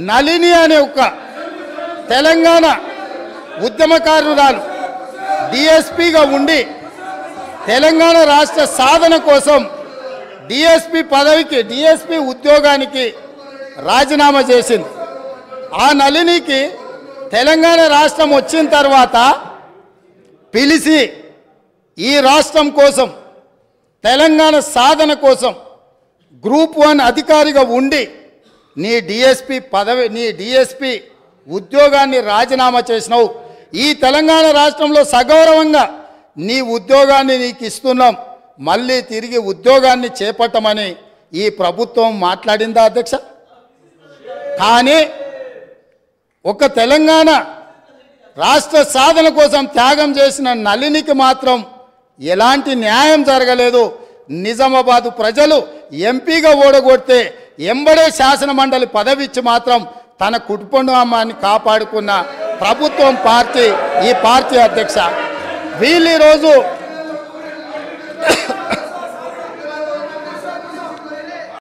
నళిని అనే ఒక తెలంగాణ ఉద్యమకారురాలు డిఎస్పీగా ఉండి తెలంగాణ రాష్ట్ర సాధన కోసం డిఎస్పీ పదవికి డిఎస్పీ ఉద్యోగానికి రాజీనామా చేసింది. ఆ నళినికి తెలంగాణ రాష్ట్రం వచ్చిన తర్వాత పిలిచి ఈ రాష్ట్రం కోసం తెలంగాణ సాధన కోసం గ్రూప్ 1 అధికారిగా ఉండి నీ డిఎస్పీ ఉద్యోగాన్ని రాజీనామా చేసినావు. ఈ తెలంగాణ రాష్ట్రంలో సగౌరవంగా నీ ఉద్యోగాన్ని నీకు ఇస్తున్నాం, మళ్ళీ తిరిగి ఉద్యోగాన్ని చేపట్టమని ఈ ప్రభుత్వం మాట్లాడిందా అధ్యక్ష? కానీ ఒక తెలంగాణ రాష్ట్ర సాధన కోసం త్యాగం చేసిన నళినికి మాత్రం ఎలాంటి న్యాయం జరగలేదు. నిజామాబాదు ప్రజలు ఎంపీగా ఓడగొడితే ఎంబడే శాసన మండలి పదవి ఇచ్చి మాత్రం తన కుటుంబాన్ని కాపాడుకున్న ప్రభుత్వం పార్టీ ఈ పార్టీ అధ్యక్ష. వీళ్ళు ఈరోజు